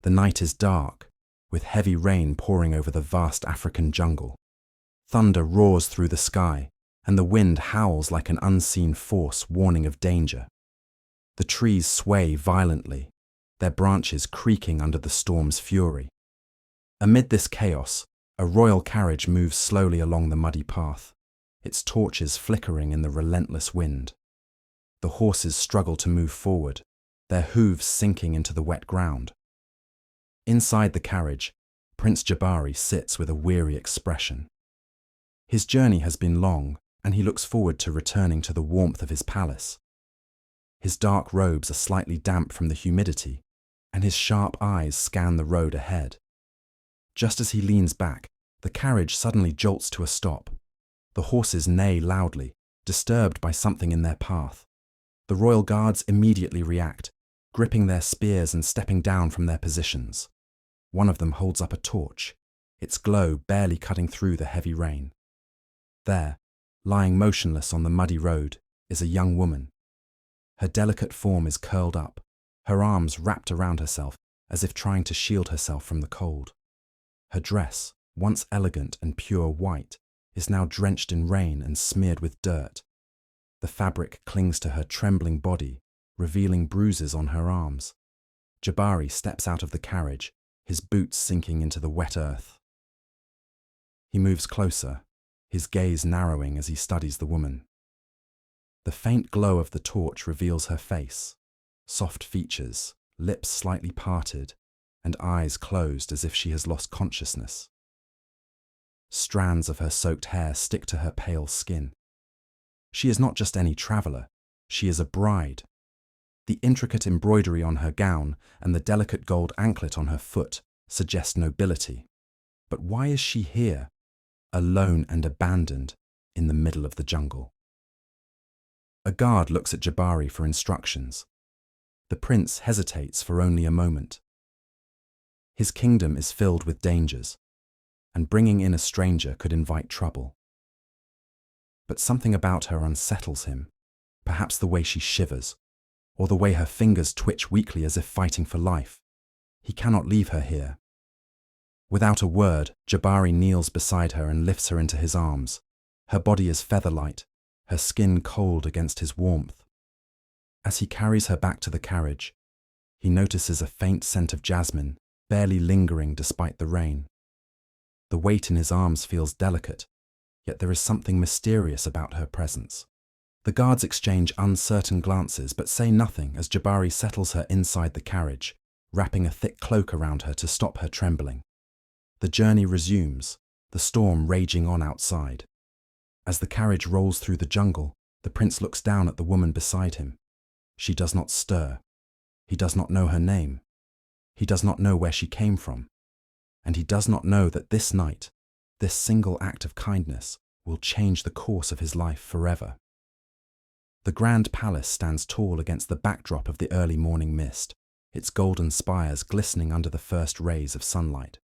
The night is dark, with heavy rain pouring over the vast African jungle. Thunder roars through the sky, and the wind howls like an unseen force warning of danger. The trees sway violently, their branches creaking under the storm's fury. Amid this chaos, a royal carriage moves slowly along the muddy path, its torches flickering in the relentless wind. The horses struggle to move forward, their hooves sinking into the wet ground. Inside the carriage, Prince Jabari sits with a weary expression. His journey has been long, and he looks forward to returning to the warmth of his palace. His dark robes are slightly damp from the humidity, and his sharp eyes scan the road ahead. Just as he leans back, the carriage suddenly jolts to a stop. The horses neigh loudly, disturbed by something in their path. The royal guards immediately react, gripping their spears and stepping down from their positions. One of them holds up a torch, its glow barely cutting through the heavy rain. There, lying motionless on the muddy road, is a young woman. Her delicate form is curled up, her arms wrapped around herself as if trying to shield herself from the cold. Her dress, once elegant and pure white, is now drenched in rain and smeared with dirt. The fabric clings to her trembling body, revealing bruises on her arms. Jabari steps out of the carriage, his boots sinking into the wet earth. He moves closer, his gaze narrowing as he studies the woman. The faint glow of the torch reveals her face, soft features, lips slightly parted, and eyes closed as if she has lost consciousness. Strands of her soaked hair stick to her pale skin. She is not just any traveler, she is a bride. The intricate embroidery on her gown and the delicate gold anklet on her foot suggest nobility. But why is she here, alone and abandoned, in the middle of the jungle? A guard looks at Jabari for instructions. The prince hesitates for only a moment. His kingdom is filled with dangers, and bringing in a stranger could invite trouble. But something about her unsettles him, perhaps the way she shivers, or the way her fingers twitch weakly as if fighting for life. He cannot leave her here. Without a word, Jabari kneels beside her and lifts her into his arms. Her body is feather-light, her skin cold against his warmth. As he carries her back to the carriage, he notices a faint scent of jasmine, barely lingering despite the rain. The weight in his arms feels delicate, yet there is something mysterious about her presence. The guards exchange uncertain glances but say nothing as Jabari settles her inside the carriage, wrapping a thick cloak around her to stop her trembling. The journey resumes, the storm raging on outside. As the carriage rolls through the jungle, the prince looks down at the woman beside him. She does not stir. He does not know her name. He does not know where she came from. And he does not know that this night, this single act of kindness, will change the course of his life forever. The grand palace stands tall against the backdrop of the early morning mist, its golden spires glistening under the first rays of sunlight.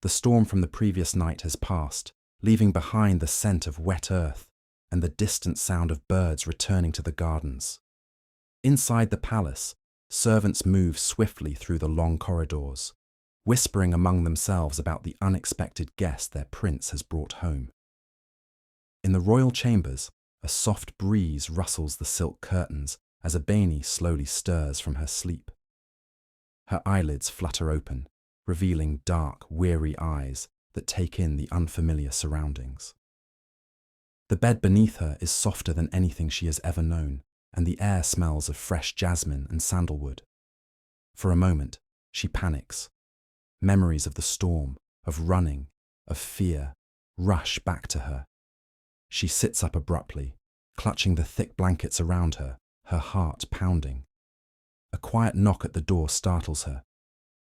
The storm from the previous night has passed, leaving behind the scent of wet earth and the distant sound of birds returning to the gardens. Inside the palace, servants move swiftly through the long corridors, whispering among themselves about the unexpected guest their prince has brought home. In the royal chambers, a soft breeze rustles the silk curtains as Abeni slowly stirs from her sleep. Her eyelids flutter open, revealing dark, weary eyes that take in the unfamiliar surroundings. The bed beneath her is softer than anything she has ever known, and the air smells of fresh jasmine and sandalwood. For a moment, she panics. Memories of the storm, of running, of fear, rush back to her. She sits up abruptly, clutching the thick blankets around her, her heart pounding. A quiet knock at the door startles her.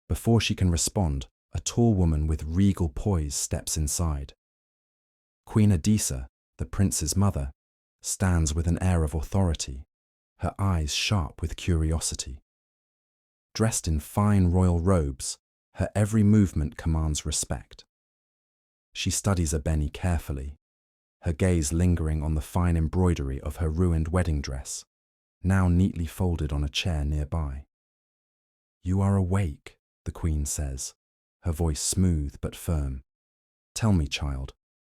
Before she can respond, a tall woman with regal poise steps inside. Queen Adisa, the prince's mother, stands with an air of authority, her eyes sharp with curiosity. Dressed in fine royal robes, her every movement commands respect. She studies Abeni carefully, her gaze lingering on the fine embroidery of her ruined wedding dress, now neatly folded on a chair nearby. "You are awake," the queen says, her voice smooth but firm. Tell me, child,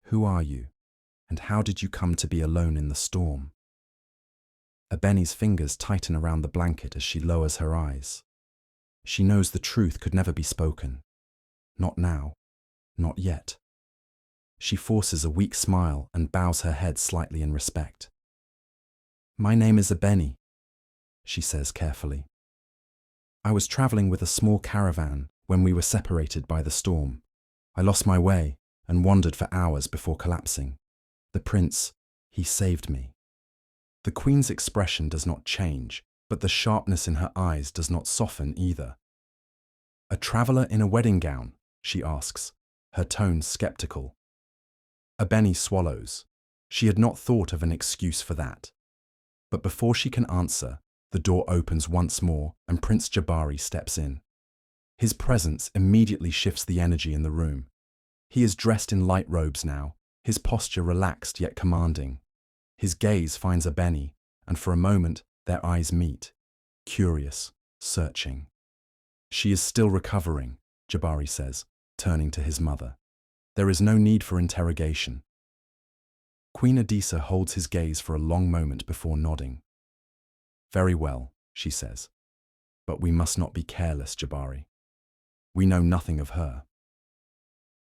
who are you, and how did you come to be alone in the storm? Abeni's fingers tighten around the blanket as she lowers her eyes. She knows the truth could never be spoken. Not now. Not yet. She forces a weak smile and bows her head slightly in respect. My name is Abeni, she says carefully. I was traveling with a small caravan when we were separated by the storm. I lost my way and wandered for hours before collapsing. The prince, he saved me. The queen's expression does not change, but the sharpness in her eyes does not soften either. A traveler in a wedding gown, she asks, her tone skeptical. Abeni swallows. She had not thought of an excuse for that. But before she can answer, the door opens once more and Prince Jabari steps in. His presence immediately shifts the energy in the room. He is dressed in light robes now, his posture relaxed yet commanding. His gaze finds Abeni, and for a moment their eyes meet, curious, searching. She is still recovering, Jabari says, turning to his mother. There is no need for interrogation. Queen Adisa holds his gaze for a long moment before nodding. Very well, she says. But we must not be careless, Jabari. We know nothing of her.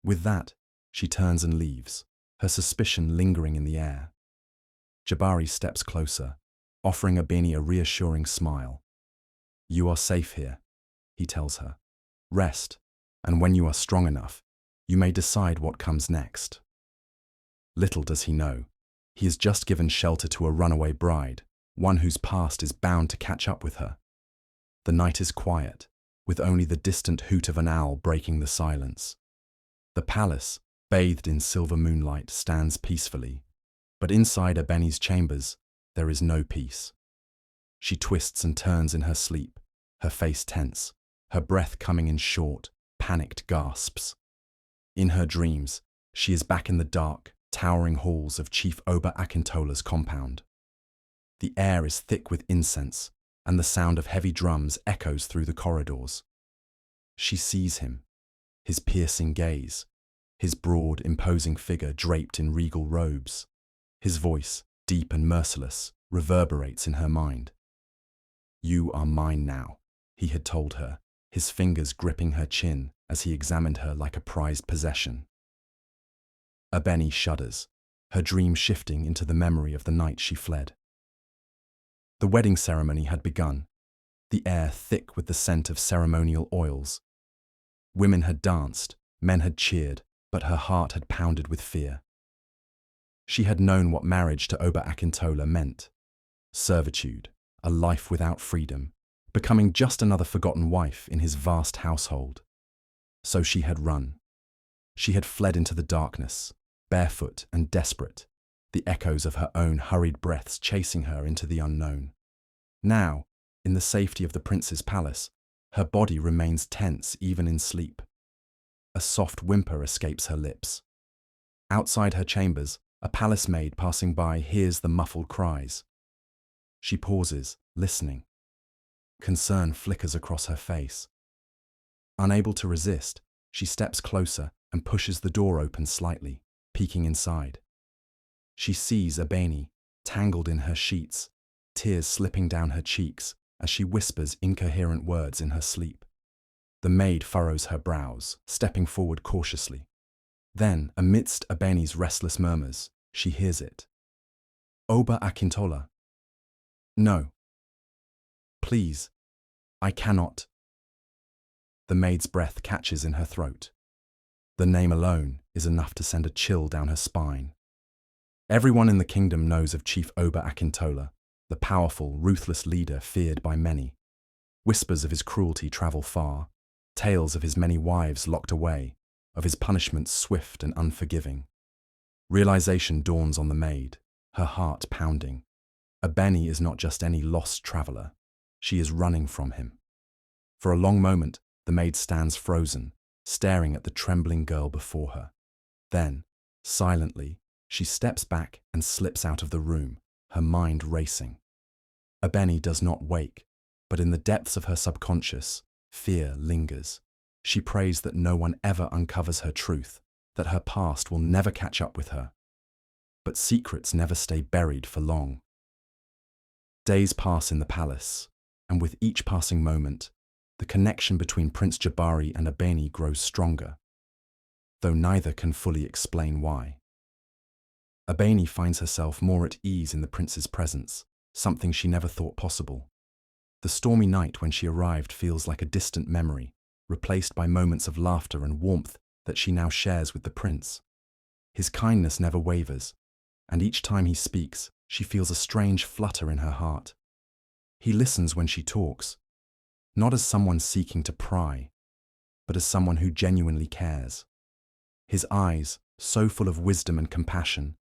With that, she turns and leaves, her suspicion lingering in the air. Jabari steps closer, offering Abeni a reassuring smile. You are safe here, he tells her. Rest, and when you are strong enough, you may decide what comes next. Little does he know, he has just given shelter to a runaway bride, one whose past is bound to catch up with her. The night is quiet, with only the distant hoot of an owl breaking the silence. The palace, bathed in silver moonlight, stands peacefully, but inside Abeni's chambers, there is no peace. She twists and turns in her sleep, her face tense, her breath coming in short, panicked gasps. In her dreams, she is back in the dark, towering halls of Chief Oba Akintola's compound. The air is thick with incense, and the sound of heavy drums echoes through the corridors. She sees him, his piercing gaze, his broad, imposing figure draped in regal robes. His voice, deep and merciless, reverberates in her mind. You are mine now, he had told her, his fingers gripping her chin as he examined her like a prized possession. Abeni shudders, her dream shifting into the memory of the night she fled. The wedding ceremony had begun, the air thick with the scent of ceremonial oils. Women had danced, men had cheered, but her heart had pounded with fear. She had known what marriage to Oba Akintola meant. Servitude, a life without freedom, becoming just another forgotten wife in his vast household. So she had run. She had fled into the darkness, barefoot and desperate, the echoes of her own hurried breaths chasing her into the unknown. Now, in the safety of the prince's palace, her body remains tense even in sleep. A soft whimper escapes her lips. Outside her chambers, a palace maid passing by hears the muffled cries. She pauses, listening. Concern flickers across her face. Unable to resist, she steps closer and pushes the door open slightly, peeking inside. She sees Abeni, tangled in her sheets, tears slipping down her cheeks as she whispers incoherent words in her sleep. The maid furrows her brows, stepping forward cautiously. Then, amidst Abeni's restless murmurs, she hears it. Oba Akintola. No. Please, I cannot. The maid's breath catches in her throat. The name alone is enough to send a chill down her spine. Everyone in the kingdom knows of Chief Oba Akintola, the powerful, ruthless leader feared by many. Whispers of his cruelty travel far, tales of his many wives locked away, of his punishments swift and unforgiving. Realization dawns on the maid, her heart pounding. Abeni is not just any lost traveler. She is running from him. For a long moment, the maid stands frozen, staring at the trembling girl before her. Then, silently, she steps back and slips out of the room, her mind racing. Abeni does not wake, but in the depths of her subconscious, fear lingers. She prays that no one ever uncovers her truth, that her past will never catch up with her. But secrets never stay buried for long. Days pass in the palace, and with each passing moment, the connection between Prince Jabari and Abeni grows stronger, though neither can fully explain why. Abeni finds herself more at ease in the prince's presence, something she never thought possible. The stormy night when she arrived feels like a distant memory, replaced by moments of laughter and warmth that she now shares with the prince. His kindness never wavers, and each time he speaks, she feels a strange flutter in her heart. He listens when she talks, not as someone seeking to pry, but as someone who genuinely cares. His eyes, so full of wisdom and compassion,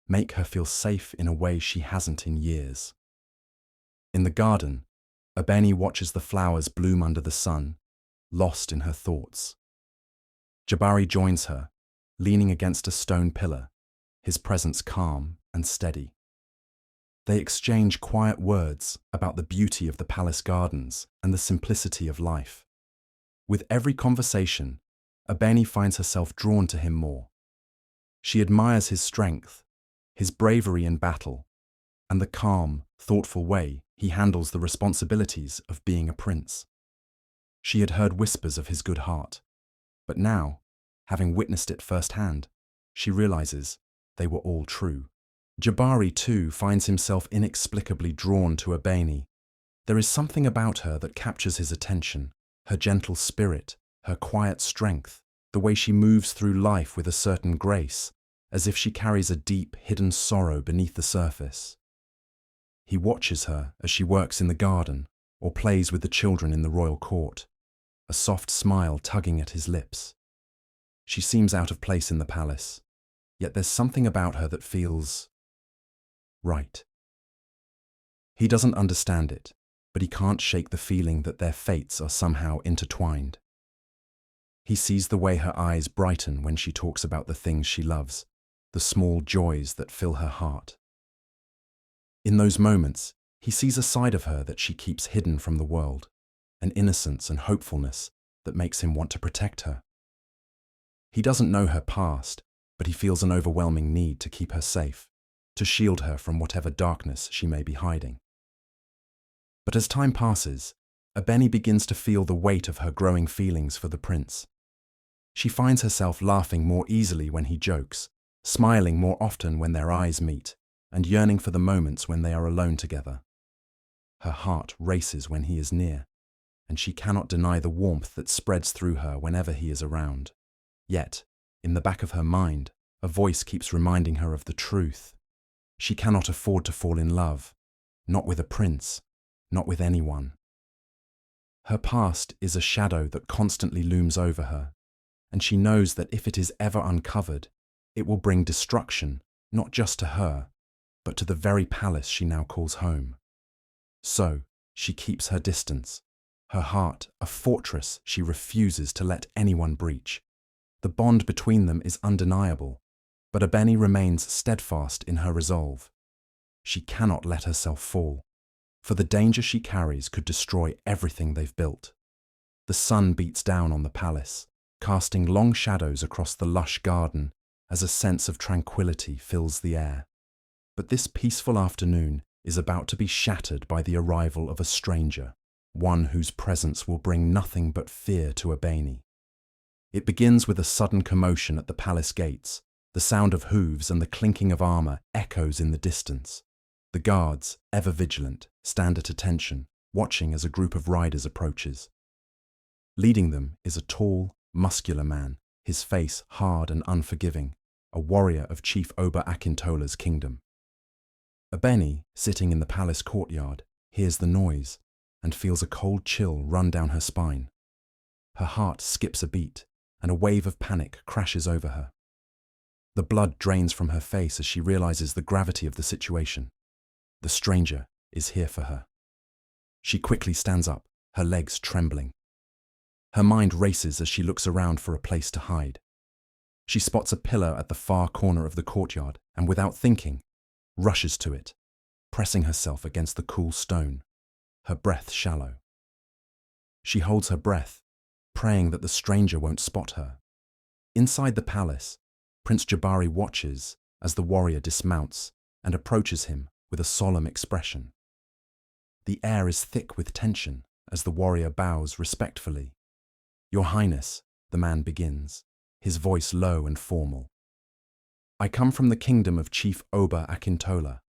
make her feel safe in a way she hasn't in years. In the garden, Abeni watches the flowers bloom under the sun, lost in her thoughts. Jabari joins her, leaning against a stone pillar, his presence calm and steady. They exchange quiet words about the beauty of the palace gardens and the simplicity of life. With every conversation, Abeni finds herself drawn to him more. She admires his strength, his bravery in battle, and the calm, thoughtful way he handles the responsibilities of being a prince. She had heard whispers of his good heart, but now, having witnessed it firsthand, she realizes they were all true. Jabari, too, finds himself inexplicably drawn to Abeni. There is something about her that captures his attention, her gentle spirit, her quiet strength, the way she moves through life with a certain grace, as if she carries a deep, hidden sorrow beneath the surface. He watches her as she works in the garden or plays with the children in the royal court, a soft smile tugging at his lips. She seems out of place in the palace, yet there's something about her that feels right. He doesn't understand it, but he can't shake the feeling that their fates are somehow intertwined. He sees the way her eyes brighten when she talks about the things she loves, the small joys that fill her heart. In those moments, he sees a side of her that she keeps hidden from the world, an innocence and hopefulness that makes him want to protect her. He doesn't know her past, but he feels an overwhelming need to keep her safe, to shield her from whatever darkness she may be hiding. But as time passes, Abeni begins to feel the weight of her growing feelings for the prince. She finds herself laughing more easily when he jokes, smiling more often when their eyes meet, and yearning for the moments when they are alone together. Her heart races when he is near, and she cannot deny the warmth that spreads through her whenever he is around. Yet, in the back of her mind, a voice keeps reminding her of the truth. She cannot afford to fall in love, not with a prince, not with anyone. Her past is a shadow that constantly looms over her, and she knows that if it is ever uncovered, it will bring destruction, not just to her, but to the very palace she now calls home. So, she keeps her distance, her heart a fortress she refuses to let anyone breach. The bond between them is undeniable, but Abeni remains steadfast in her resolve. She cannot let herself fall, for the danger she carries could destroy everything they've built. The sun beats down on the palace, casting long shadows across the lush garden as a sense of tranquility fills the air. But this peaceful afternoon is about to be shattered by the arrival of a stranger, one whose presence will bring nothing but fear to Abeni. It begins with a sudden commotion at the palace gates. The sound of hooves and the clinking of armor echoes in the distance. The guards, ever vigilant, stand at attention, watching as a group of riders approaches. Leading them is a tall, muscular man, his face hard and unforgiving, a warrior of Chief Oba Akintola's kingdom. Abeni, sitting in the palace courtyard, hears the noise and feels a cold chill run down her spine. Her heart skips a beat, and a wave of panic crashes over her. The blood drains from her face as she realizes the gravity of the situation. The stranger is here for her. She quickly stands up, her legs trembling. Her mind races as she looks around for a place to hide. She spots a pillar at the far corner of the courtyard and, without thinking, rushes to it, pressing herself against the cool stone, her breath shallow. She holds her breath, praying that the stranger won't spot her. Inside the palace, Prince Jabari watches as the warrior dismounts and approaches him with a solemn expression. The air is thick with tension as the warrior bows respectfully. "Your Highness," the man begins, his voice low and formal. "I come from the kingdom of Chief Oba Akintola.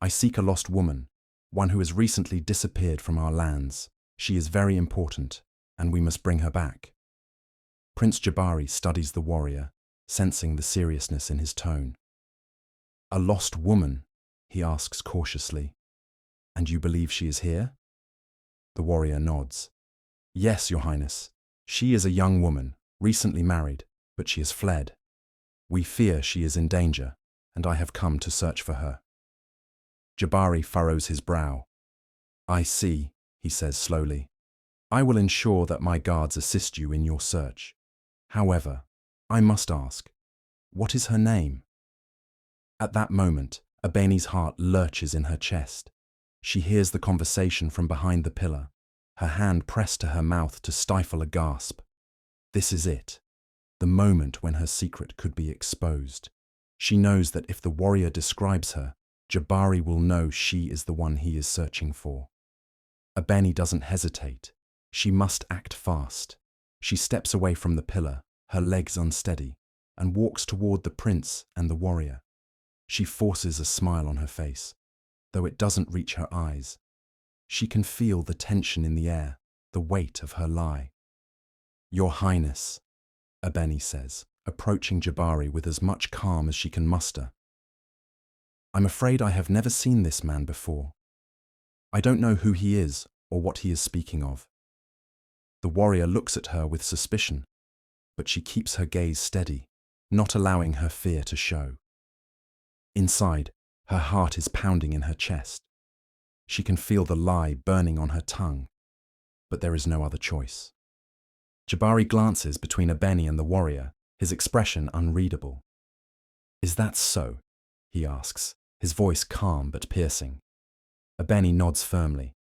I seek a lost woman, one who has recently disappeared from our lands. She is very important, and we must bring her back." Prince Jabari studies the warrior, sensing the seriousness in his tone. "A lost woman?" he asks cautiously. "And you believe she is here?" The warrior nods. "Yes, Your Highness. She is a young woman, recently married, but she has fled. We fear she is in danger, and I have come to search for her." Jabari furrows his brow. "I see," he says slowly. "I will ensure that my guards assist you in your search. However, I must ask, what is her name?" At that moment, Abeni's heart lurches in her chest. She hears the conversation from behind the pillar, her hand pressed to her mouth to stifle a gasp. This is it, the moment when her secret could be exposed. She knows that if the warrior describes her, Jabari will know she is the one he is searching for. Abeni doesn't hesitate. She must act fast. She steps away from the pillar, her legs unsteady, and walks toward the prince and the warrior. She forces a smile on her face, though it doesn't reach her eyes. She can feel the tension in the air, the weight of her lie. "Your Highness," Abeni says, approaching Jabari with as much calm as she can muster. "I'm afraid I have never seen this man before. I don't know who he is or what he is speaking of." The warrior looks at her with suspicion, but she keeps her gaze steady, not allowing her fear to show. Inside, her heart is pounding in her chest. She can feel the lie burning on her tongue, but there is no other choice. Jabari glances between Abeni and the warrior, his expression unreadable. "Is that so?" he asks, his voice calm but piercing. Abeni nods firmly.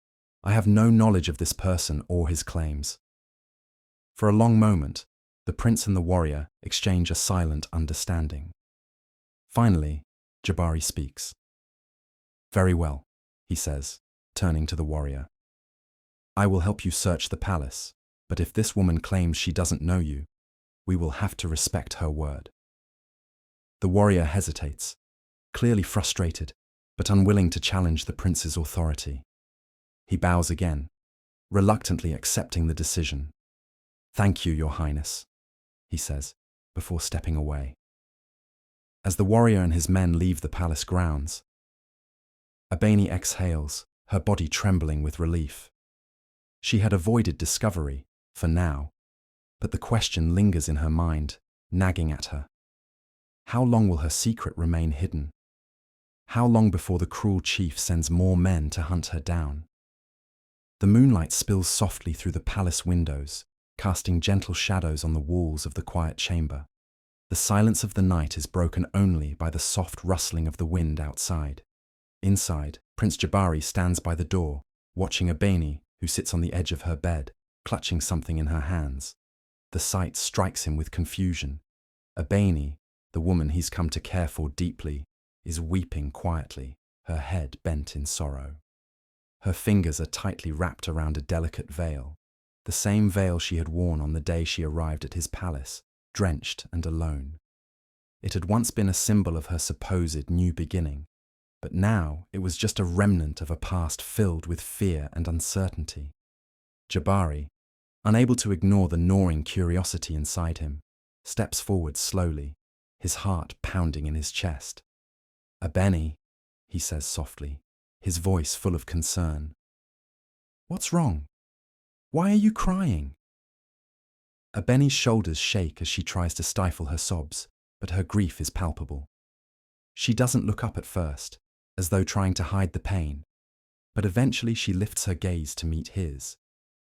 "I have no knowledge of this person or his claims." For a long moment, the prince and the warrior exchange a silent understanding. Finally, Jabari speaks. "Very well," he says, turning to the warrior. "I will help you search the palace, but if this woman claims she doesn't know you, we will have to respect her word." The warrior hesitates, clearly frustrated, but unwilling to challenge the prince's authority. He bows again, reluctantly accepting the decision. "Thank you, Your Highness," he says, before stepping away. As the warrior and his men leave the palace grounds, Abeni exhales, her body trembling with relief. She had avoided discovery, for now, but the question lingers in her mind, nagging at her. How long will her secret remain hidden? How long before the cruel chief sends more men to hunt her down? The moonlight spills softly through the palace windows, casting gentle shadows on the walls of the quiet chamber. The silence of the night is broken only by the soft rustling of the wind outside. Inside, Prince Jabari stands by the door, watching Abeni, who sits on the edge of her bed, clutching something in her hands. The sight strikes him with confusion. Abeni, the woman he's come to care for deeply, is weeping quietly, her head bent in sorrow. Her fingers are tightly wrapped around a delicate veil, the same veil she had worn on the day she arrived at his palace, drenched and alone. It had once been a symbol of her supposed new beginning, but now it was just a remnant of a past filled with fear and uncertainty. Jabari, unable to ignore the gnawing curiosity inside him, steps forward slowly, his heart pounding in his chest. "Abeni," he says softly, his voice full of concern. "What's wrong? Why are you crying?" Abeni's shoulders shake as she tries to stifle her sobs, but her grief is palpable. She doesn't look up at first, as though trying to hide the pain, but eventually she lifts her gaze to meet his.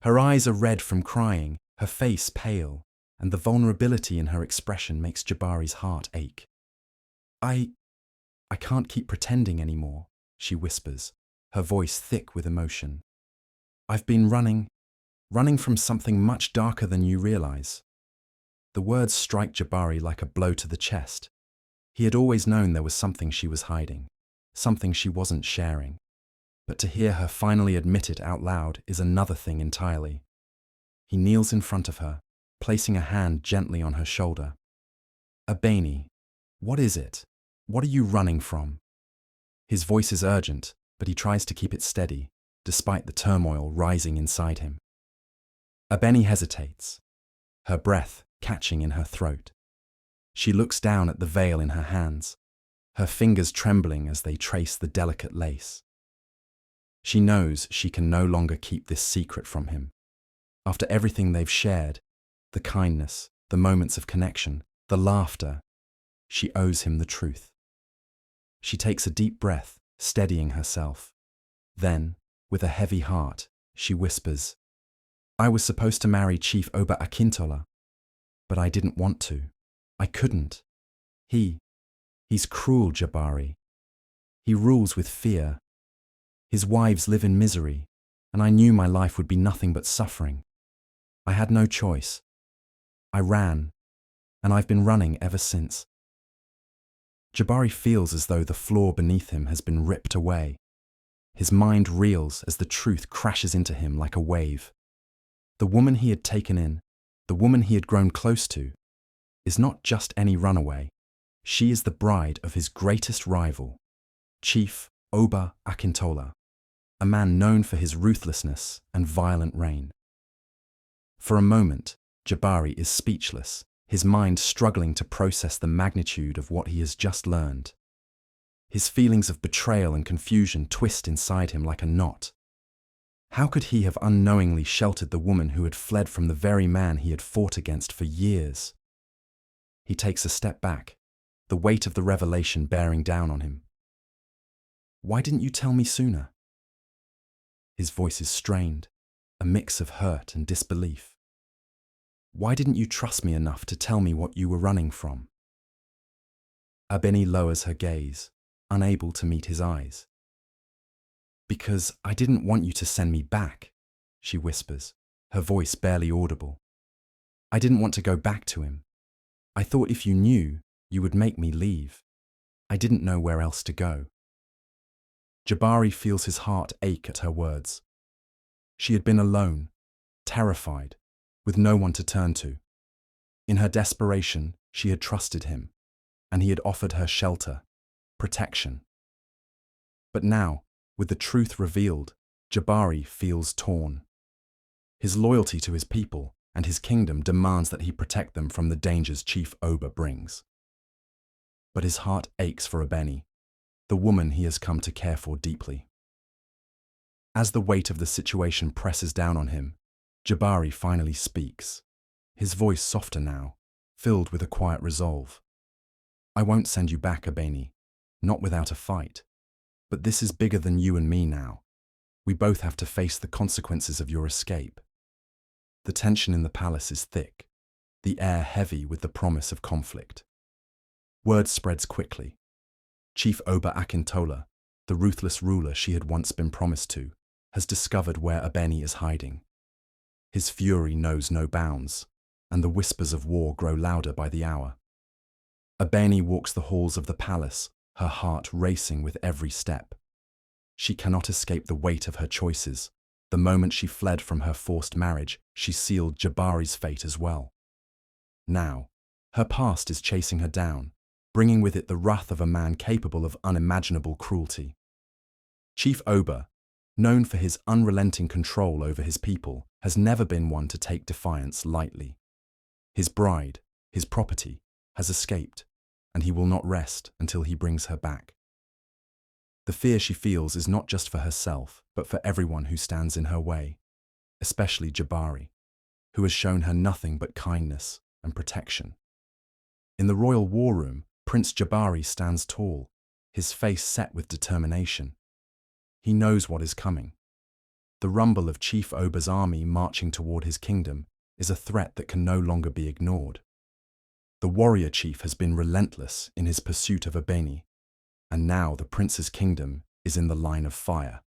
Her eyes are red from crying, her face pale, and the vulnerability in her expression makes Jabari's heart ache. I can't keep pretending anymore," she whispers, her voice thick with emotion. "I've been running running from something much darker than you realize. The words strike Jabari like a blow to the chest. He had always known there was something she was hiding, something she wasn't sharing. But to hear her finally admit it out loud is another thing entirely. He kneels in front of her, placing a hand gently on her shoulder. Abeni, what is it? What are you running from? His voice is urgent, but he tries to keep it steady, despite the turmoil rising inside him. Abeni hesitates, her breath catching in her throat. She looks down at the veil in her hands, her fingers trembling as they trace the delicate lace. She knows she can no longer keep this secret from him. After everything they've shared, the kindness, the moments of connection, the laughter, she owes him the truth. She takes a deep breath, steadying herself. Then, with a heavy heart, she whispers, I was supposed to marry Chief Oba Akintola, but I didn't want to. I couldn't. He's cruel, Jabari. He rules with fear. His wives live in misery, and I knew my life would be nothing but suffering. I had no choice. I ran, and I've been running ever since. Jabari feels as though the floor beneath him has been ripped away. His mind reels as the truth crashes into him like a wave. The woman he had taken in, the woman he had grown close to, is not just any runaway. She is the bride of his greatest rival, Chief Oba Akintola, a man known for his ruthlessness and violent reign. For a moment, Jabari is speechless, his mind struggling to process the magnitude of what he has just learned. His feelings of betrayal and confusion twist inside him like a knot. How could he have unknowingly sheltered the woman who had fled from the very man he had fought against for years? He takes a step back, the weight of the revelation bearing down on him. Why didn't you tell me sooner? His voice is strained, a mix of hurt and disbelief. Why didn't you trust me enough to tell me what you were running from? Abeni lowers her gaze, unable to meet his eyes. Because I didn't want you to send me back, she whispers, her voice barely audible. I didn't want to go back to him. I thought if you knew, you would make me leave. I didn't know where else to go. Jabari feels his heart ache at her words. She had been alone, terrified, with no one to turn to. In her desperation, she had trusted him, and he had offered her shelter, protection. But now, with the truth revealed, Jabari feels torn. His loyalty to his people and his kingdom demands that he protect them from the dangers Chief Oba brings. But his heart aches for Abeni, the woman he has come to care for deeply. As the weight of the situation presses down on him, Jabari finally speaks, his voice softer now, filled with a quiet resolve. I won't send you back, Abeni, not without a fight. But this is bigger than you and me now. We both have to face the consequences of your escape. The tension in the palace is thick, the air heavy with the promise of conflict. Word spreads quickly. Chief Oba Akintola, the ruthless ruler she had once been promised to, has discovered where Abeni is hiding. His fury knows no bounds, and the whispers of war grow louder by the hour. Abeni walks the halls of the palace, her heart racing with every step. She cannot escape the weight of her choices. The moment she fled from her forced marriage, she sealed Jabari's fate as well. Now, her past is chasing her down, bringing with it the wrath of a man capable of unimaginable cruelty. Chief Oba, known for his unrelenting control over his people, has never been one to take defiance lightly. His bride, his property, has escaped, and he will not rest until he brings her back. The fear she feels is not just for herself, but for everyone who stands in her way, especially Jabari, who has shown her nothing but kindness and protection. In the royal war room, Prince Jabari stands tall, his face set with determination. He knows what is coming. The rumble of Chief Oba's army marching toward his kingdom is a threat that can no longer be ignored. The warrior chief has been relentless in his pursuit of Abeni, and now the prince's kingdom is in the line of fire.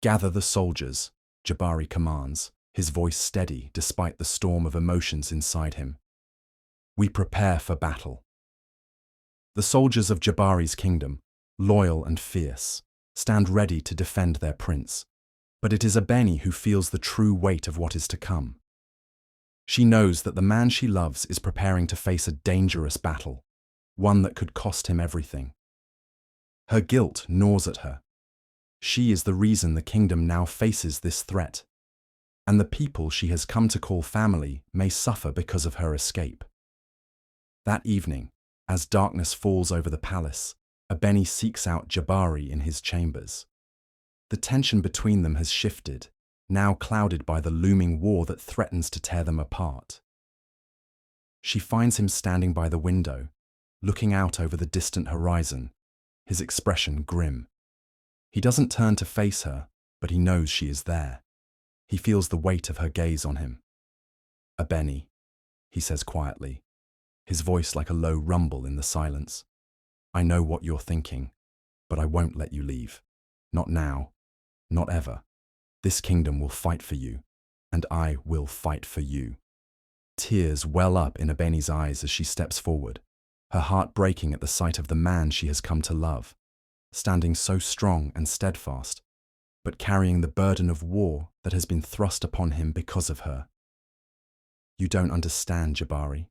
Gather the soldiers, Jabari commands, his voice steady despite the storm of emotions inside him. We prepare for battle. The soldiers of Jabari's kingdom, loyal and fierce, stand ready to defend their prince. But it is Abeni who feels the true weight of what is to come. She knows that the man she loves is preparing to face a dangerous battle, one that could cost him everything. Her guilt gnaws at her. She is the reason the kingdom now faces this threat, and the people she has come to call family may suffer because of her escape. That evening, as darkness falls over the palace, Abeni seeks out Jabari in his chambers. The tension between them has shifted, now clouded by the looming war that threatens to tear them apart. She finds him standing by the window, looking out over the distant horizon, his expression grim. He doesn't turn to face her, but he knows she is there. He feels the weight of her gaze on him. "Abeni," he says quietly, his voice like a low rumble in the silence. "I know what you're thinking, but I won't let you leave. Not now, not ever. This kingdom will fight for you, and I will fight for you." Tears well up in Abeni's eyes as she steps forward, her heart breaking at the sight of the man she has come to love, standing so strong and steadfast, but carrying the burden of war that has been thrust upon him because of her. "You don't understand, Jabari,"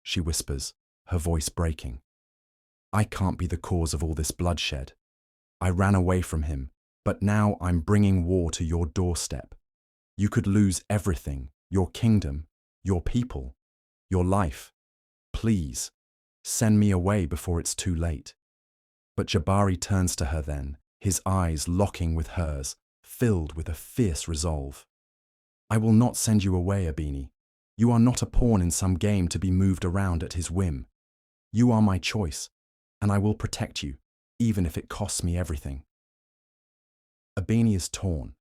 she whispers, her voice breaking. "I can't be the cause of all this bloodshed. I ran away from him, but now I'm bringing war to your doorstep. You could lose everything, your kingdom, your people, your life. Please, send me away before it's too late." But Jabari turns to her then, his eyes locking with hers, filled with a fierce resolve. "I will not send you away, Abeni. You are not a pawn in some game to be moved around at his whim. You are my choice, and I will protect you, even if it costs me everything." Abeni is torn.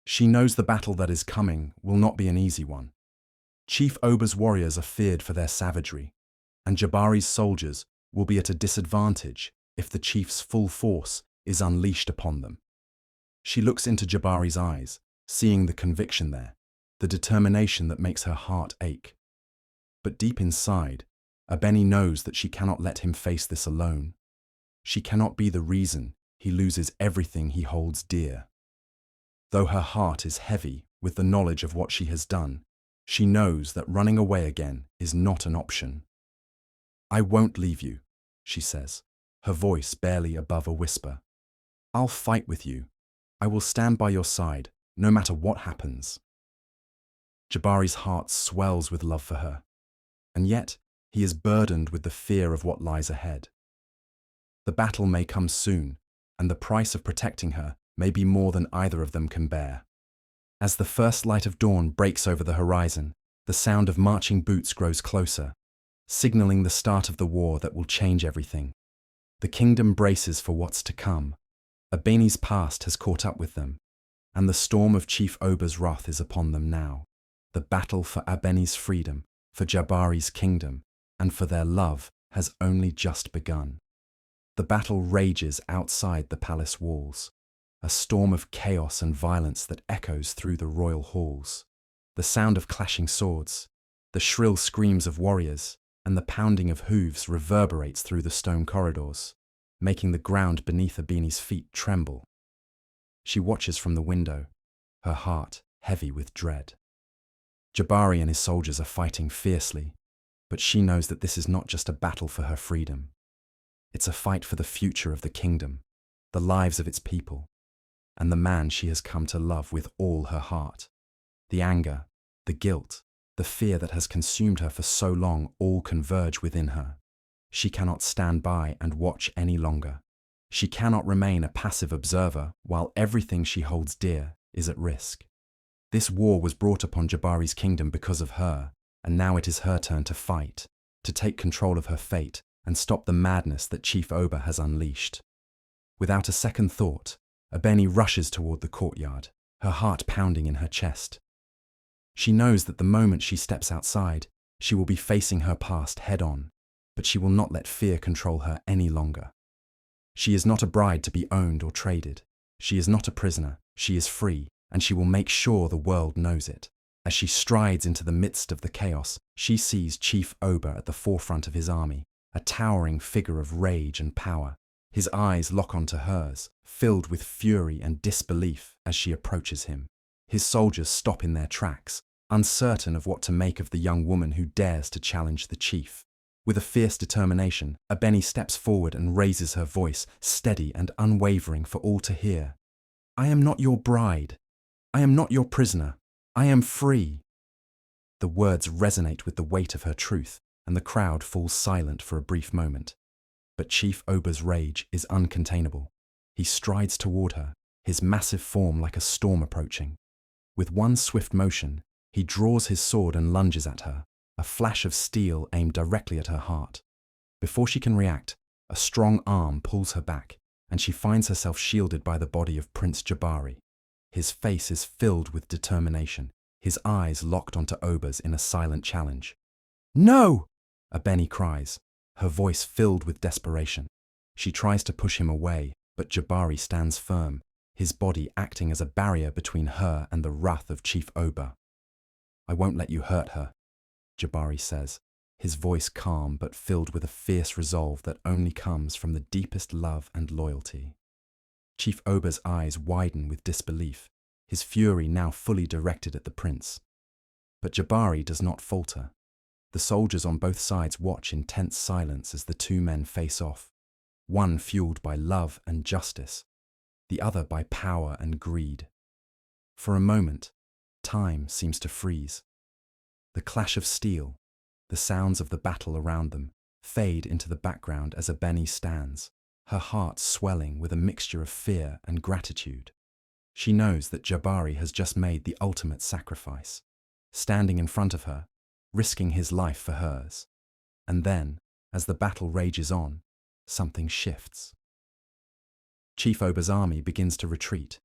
She knows the battle that is coming will not be an easy one. Chief Oba's warriors are feared for their savagery, and Jabari's soldiers will be at a disadvantage if the chief's full force is unleashed upon them. She looks into Jabari's eyes, seeing the conviction there, the determination that makes her heart ache. But deep inside, Abeni knows that she cannot let him face this alone. She cannot be the reason he loses everything he holds dear. Though her heart is heavy with the knowledge of what she has done, she knows that running away again is not an option. "I won't leave you," she says, her voice barely above a whisper. "I'll fight with you. I will stand by your side, no matter what happens." Jabari's heart swells with love for her, and yet he is burdened with the fear of what lies ahead. The battle may come soon, and the price of protecting her may be more than either of them can bear. As the first light of dawn breaks over the horizon, the sound of marching boots grows closer, signaling the start of the war that will change everything. The kingdom braces for what's to come. Abeni's past has caught up with them, and the storm of Chief Oba's wrath is upon them now. The battle for Abeni's freedom, for Jabari's kingdom, and for their love has only just begun. The battle rages outside the palace walls, a storm of chaos and violence that echoes through the royal halls. The sound of clashing swords, the shrill screams of warriors, and the pounding of hooves reverberates through the stone corridors, making the ground beneath Abeni's feet tremble. She watches from the window, her heart heavy with dread. Jabari and his soldiers are fighting fiercely, but she knows that this is not just a battle for her freedom. It's a fight for the future of the kingdom, the lives of its people, and the man she has come to love with all her heart. The anger, the guilt, the fear that has consumed her for so long all converge within her. She cannot stand by and watch any longer. She cannot remain a passive observer while everything she holds dear is at risk. This war was brought upon Jabari's kingdom because of her, and now it is her turn to fight, to take control of her fate and stop the madness that Chief Oba has unleashed. Without a second thought, Abeni rushes toward the courtyard, her heart pounding in her chest. She knows that the moment she steps outside, she will be facing her past head-on, but she will not let fear control her any longer. She is not a bride to be owned or traded. She is not a prisoner. She is free, and she will make sure the world knows it. As she strides into the midst of the chaos, she sees Chief Oba at the forefront of his army, a towering figure of rage and power. His eyes lock onto hers, filled with fury and disbelief as she approaches him. His soldiers stop in their tracks, uncertain of what to make of the young woman who dares to challenge the chief. With a fierce determination, Abeni steps forward and raises her voice, steady and unwavering for all to hear. "I am not your bride. I am not your prisoner. I am free." The words resonate with the weight of her truth, and the crowd falls silent for a brief moment. But Chief Oba's rage is uncontainable. He strides toward her, his massive form like a storm approaching. With one swift motion, he draws his sword and lunges at her, a flash of steel aimed directly at her heart. Before she can react, a strong arm pulls her back, and she finds herself shielded by the body of Prince Jabari. His face is filled with determination, his eyes locked onto Oba's in a silent challenge. "No!" Abeni cries, her voice filled with desperation. She tries to push him away, but Jabari stands firm, his body acting as a barrier between her and the wrath of Chief Oba. "I won't let you hurt her," Jabari says, his voice calm but filled with a fierce resolve that only comes from the deepest love and loyalty. Chief Oba's eyes widen with disbelief, his fury now fully directed at the prince. But Jabari does not falter. The soldiers on both sides watch in tense silence as the two men face off, one fueled by love and justice, the other by power and greed. For a moment, time seems to freeze. The clash of steel, the sounds of the battle around them, fade into the background as Abeni stands, her heart swelling with a mixture of fear and gratitude. She knows that Jabari has just made the ultimate sacrifice, standing in front of her, risking his life for hers. And then, as the battle rages on, something shifts. Chief Oba's army begins to retreat.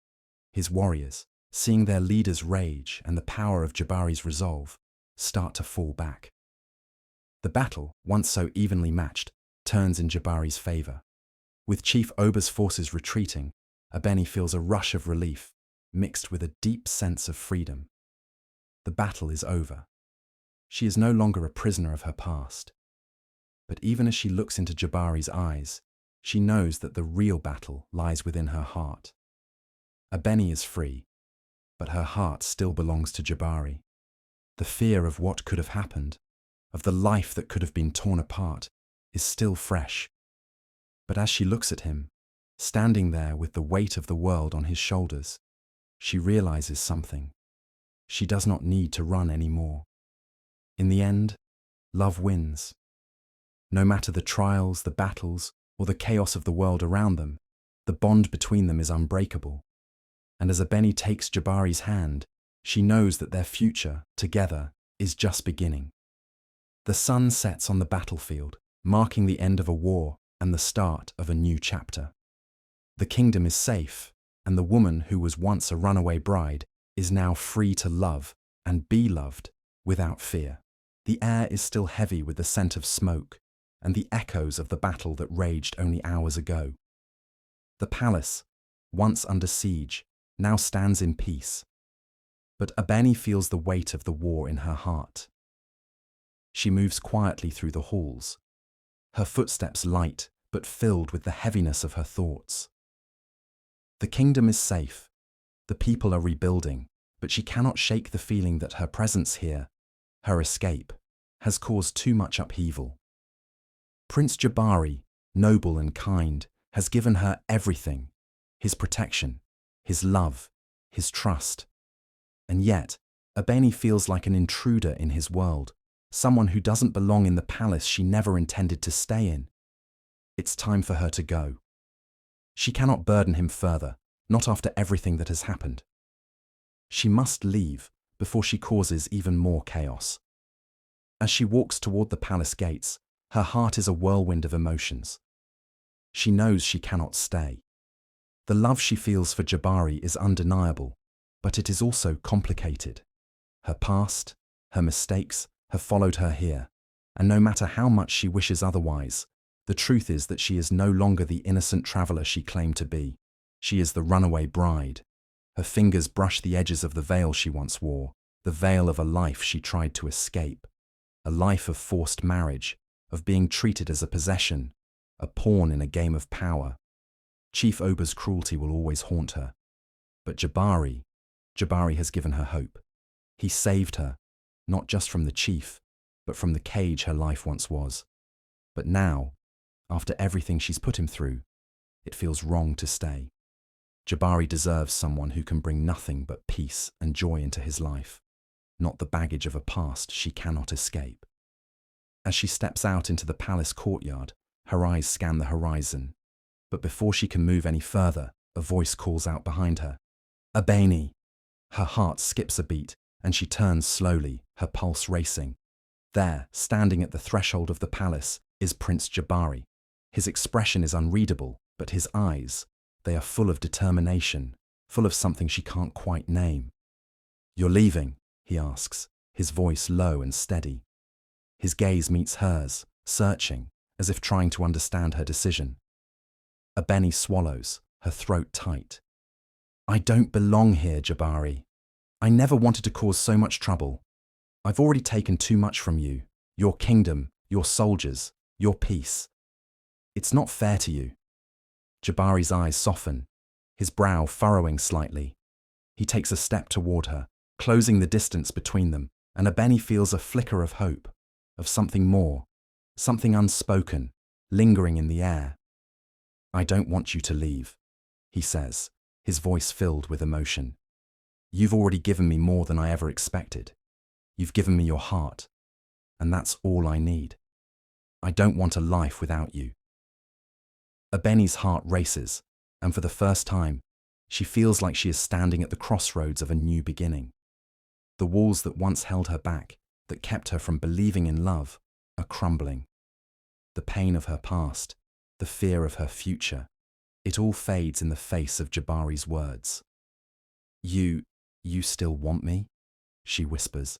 His warriors, seeing their leader's rage and the power of Jabari's resolve, start to fall back. The battle, once so evenly matched, turns in Jabari's favor. With Chief Oba's forces retreating, Abeni feels a rush of relief, mixed with a deep sense of freedom. The battle is over. She is no longer a prisoner of her past. But even as she looks into Jabari's eyes, she knows that the real battle lies within her heart. Abeni is free, but her heart still belongs to Jabari. The fear of what could have happened, of the life that could have been torn apart, is still fresh. But as she looks at him, standing there with the weight of the world on his shoulders, she realizes something. She does not need to run anymore. In the end, love wins. No matter the trials, the battles, or the chaos of the world around them, the bond between them is unbreakable. And as Abeni takes Jabari's hand, she knows that their future, together, is just beginning. The sun sets on the battlefield, marking the end of a war and the start of a new chapter. The kingdom is safe, and the woman who was once a runaway bride is now free to love and be loved without fear. The air is still heavy with the scent of smoke and the echoes of the battle that raged only hours ago. The palace, once under siege, now stands in peace. But Abeni feels the weight of the war in her heart. She moves quietly through the halls, her footsteps light but filled with the heaviness of her thoughts. The kingdom is safe, the people are rebuilding, but she cannot shake the feeling that her presence here, her escape, has caused too much upheaval. Prince Jabari, noble and kind, has given her everything: his protection, his love, his trust. And yet, Abeni feels like an intruder in his world, someone who doesn't belong in the palace she never intended to stay in. It's time for her to go. She cannot burden him further, not after everything that has happened. She must leave before she causes even more chaos. As she walks toward the palace gates, her heart is a whirlwind of emotions. She knows she cannot stay. The love she feels for Jabari is undeniable, but it is also complicated. Her past, her mistakes, have followed her here, and no matter how much she wishes otherwise, the truth is that she is no longer the innocent traveler she claimed to be. She is the runaway bride. Her fingers brush the edges of the veil she once wore, the veil of a life she tried to escape, a life of forced marriage, of being treated as a possession, a pawn in a game of power. Chief Oba's cruelty will always haunt her. But Jabari has given her hope. He saved her, not just from the chief, but from the cage her life once was. But now, after everything she's put him through, it feels wrong to stay. Jabari deserves someone who can bring nothing but peace and joy into his life, not the baggage of a past she cannot escape. As she steps out into the palace courtyard, her eyes scan the horizon. But before she can move any further, a voice calls out behind her, "Abeni!" Her heart skips a beat, and she turns slowly, her pulse racing. There, standing at the threshold of the palace, is Prince Jabari. His expression is unreadable, but his eyes, they are full of determination, full of something she can't quite name. "You're leaving?" he asks, his voice low and steady. His gaze meets hers, searching, as if trying to understand her decision. Abeni swallows, her throat tight. "I don't belong here, Jabari. I never wanted to cause so much trouble. I've already taken too much from you, your kingdom, your soldiers, your peace. It's not fair to you." Jabari's eyes soften, his brow furrowing slightly. He takes a step toward her, closing the distance between them, and Abeni feels a flicker of hope, of something more, something unspoken, lingering in the air. "I don't want you to leave," he says, his voice filled with emotion. "You've already given me more than I ever expected. You've given me your heart, and that's all I need. I don't want a life without you." Abeni's heart races, and for the first time, she feels like she is standing at the crossroads of a new beginning. The walls that once held her back, that kept her from believing in love, are crumbling. The pain of her past, the fear of her future, it all fades in the face of Jabari's words. You still want me?" she whispers,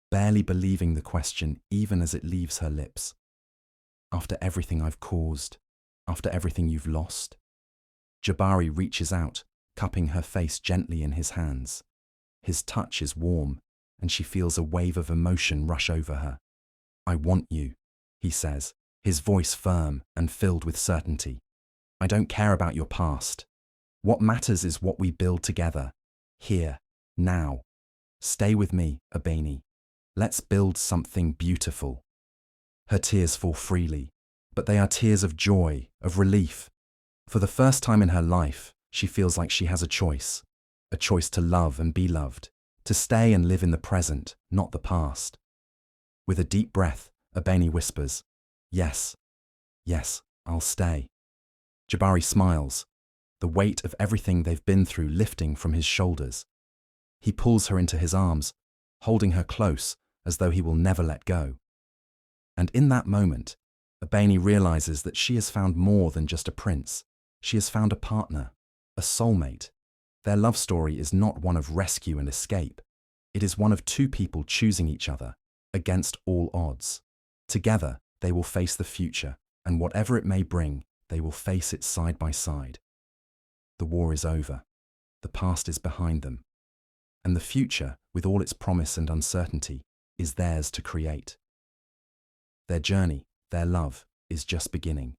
barely believing the question even as it leaves her lips. "After everything I've caused, after everything you've lost?" Jabari reaches out, cupping her face gently in his hands. His touch is warm, and she feels a wave of emotion rush over her. "I want you," he says, his voice firm and filled with certainty. "I don't care about your past. What matters is what we build together, here, now. Stay with me, Abeni. Let's build something beautiful." Her tears fall freely, but they are tears of joy, of relief. For the first time in her life, she feels like she has a choice to love and be loved, to stay and live in the present, not the past. With a deep breath, Abeni whispers, Yes, I'll stay." Jabari smiles, the weight of everything they've been through lifting from his shoulders. He pulls her into his arms, holding her close as though he will never let go. And in that moment, Abeni realizes that she has found more than just a prince. She has found a partner, a soulmate. Their love story is not one of rescue and escape. It is one of two people choosing each other, against all odds. Together, they will face the future, and whatever it may bring, they will face it side by side. The war is over. The past is behind them. And the future, with all its promise and uncertainty, is theirs to create. Their journey, their love, is just beginning.